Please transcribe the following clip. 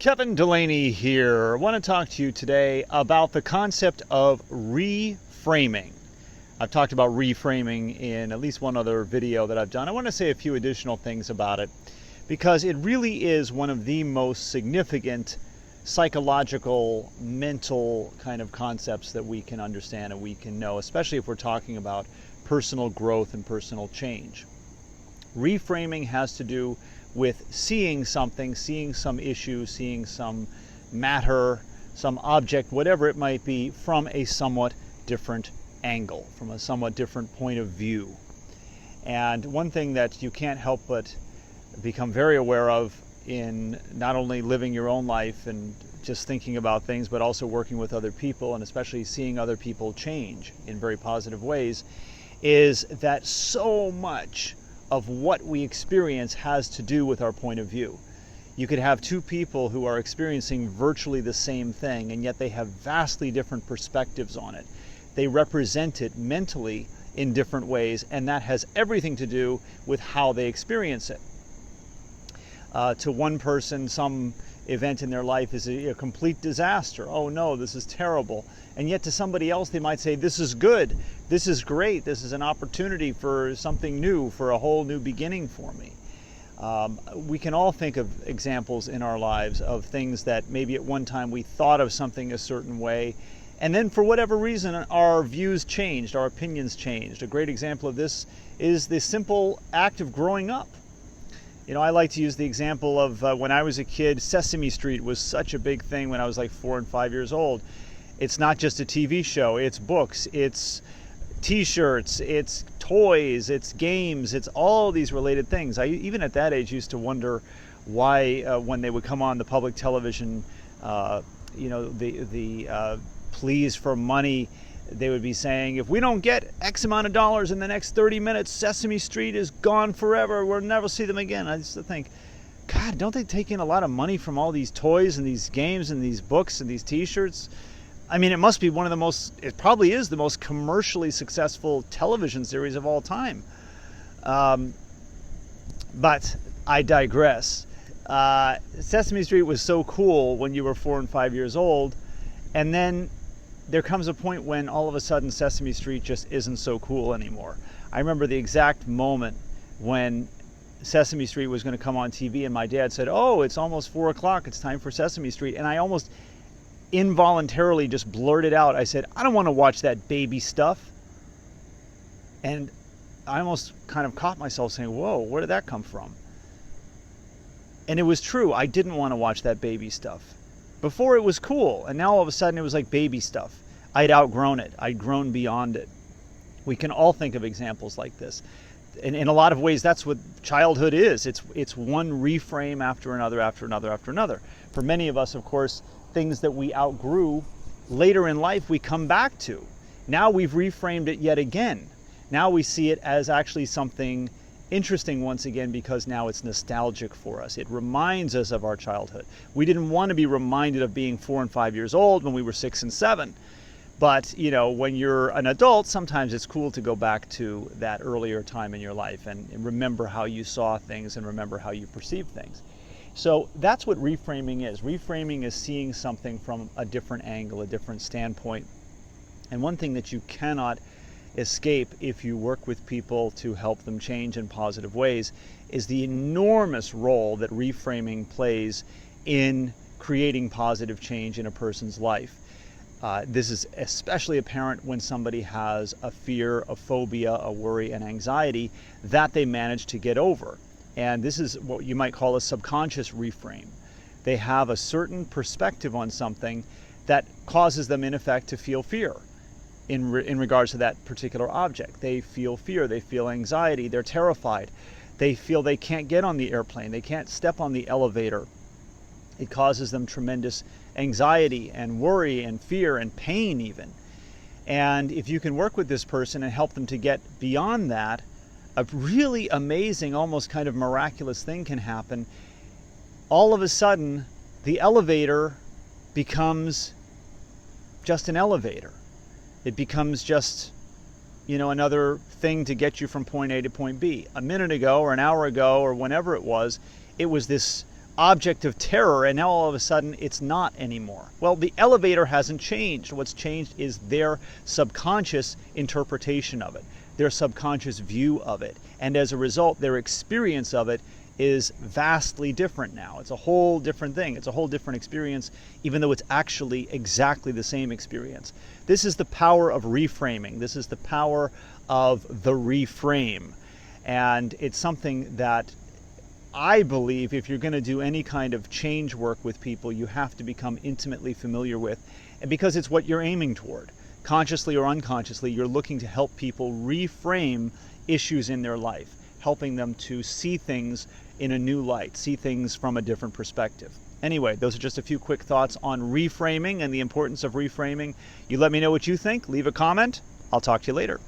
Kevin Delaney here. I want to talk to you today about the concept of reframing. I've talked about reframing in at least one other video that I've done. I want to say a few additional things about it because it really is one of the most significant psychological, mental kind of concepts that we can understand and we can know, especially if we're talking about personal growth and personal change. Reframing has to do with seeing something, seeing some issue, seeing some matter, some object, whatever it might be, from a somewhat different angle, from a somewhat different point of view. And one thing that you can't help but become very aware of in not only living your own life and just thinking about things, but also working with other people and especially seeing other people change in very positive ways, is that so much of what we experience has to do with our point of view. You could have two people who are experiencing virtually the same thing, and yet they have vastly different perspectives on it. They represent it mentally in different ways, and that has everything to do with how they experience it. To one person, some event in their life is a complete disaster. Oh no, this is terrible. And yet to somebody else, they might say, this is good, this is great, this is an opportunity for something new, for a whole new beginning for me. We can all think of examples in our lives of things that maybe at one time we thought of something a certain way, and then for whatever reason our views changed, our opinions changed. A great example of this is the simple act of growing up. You know, I like to use the example of when I was a kid, Sesame Street was such a big thing when I was like 4 and 5 years old. It's not just a TV show, it's books, it's t-shirts, it's toys, it's games, it's all these related things. I even at that age used to wonder why when they would come on the public television, the pleas for money, they would be saying, if we don't get X amount of dollars in the next 30 minutes, Sesame Street is gone forever. We'll never see them again. I used to think, God, don't they take in a lot of money from all these toys and these games and these books and these t-shirts? I mean, it must be one of the most, it probably is the most commercially successful television series of all time. But I digress. Sesame Street was so cool when you were 4 and 5 years old, and then there comes a point when all of a sudden Sesame Street just isn't so cool anymore. I remember the exact moment when Sesame Street was going to come on TV and my dad said, oh, it's almost 4 o'clock, it's time for Sesame Street. And I almost involuntarily just blurted out, I said, I don't want to watch that baby stuff. And I almost kind of caught myself saying, whoa, where did that come from? And it was true, I didn't want to watch that baby stuff. Before it was cool, and now all of a sudden it was like baby stuff. I'd outgrown it. I'd grown beyond it. We can all think of examples like this. And in a lot of ways, that's what childhood is. It's one reframe after another, after another, after another. For many of us, of course, things that we outgrew, later in life we come back to. Now we've reframed it yet again. Now we see it as actually something interesting once again because now it's nostalgic for us. It reminds us of our childhood. We didn't want to be reminded of being 4 and 5 years old when we were 6 and 7. But, you know, when you're an adult, sometimes it's cool to go back to that earlier time in your life and remember how you saw things and remember how you perceived things. So that's what reframing is. Reframing is seeing something from a different angle, a different standpoint. And one thing that you cannot escape if you work with people to help them change in positive ways is the enormous role that reframing plays in creating positive change in a person's life. This is especially apparent when somebody has a fear, a phobia, a worry, and anxiety that they manage to get over. And this is what you might call a subconscious reframe. They have a certain perspective on something that causes them, in effect, to feel fear. In regards to that particular object. They feel fear, they feel anxiety, they're terrified. They feel they can't get on the airplane, they can't step on the elevator. It causes them tremendous anxiety and worry and fear and pain even. And if you can work with this person and help them to get beyond that, a really amazing, almost kind of miraculous thing can happen. All of a sudden, the elevator becomes just an elevator. It becomes just, you know, another thing to get you from point A to point B. A minute ago or an hour ago or whenever it was this object of terror, and now all of a sudden it's not anymore. Well, the elevator hasn't changed. What's changed is their subconscious interpretation of it, their subconscious view of it, and as a result, their experience of it is vastly different now. It's a whole different thing. It's a whole different experience, even though it's actually exactly the same experience. This is the power of reframing. This is the power of the reframe. And it's something that I believe if you're going to do any kind of change work with people, you have to become intimately familiar with, and because it's what you're aiming toward. Consciously or unconsciously, you're looking to help people reframe issues in their life, helping them to see things in a new light, see things from a different perspective. Anyway, those are just a few quick thoughts on reframing and the importance of reframing. You let me know what you think. Leave a comment. I'll talk to you later.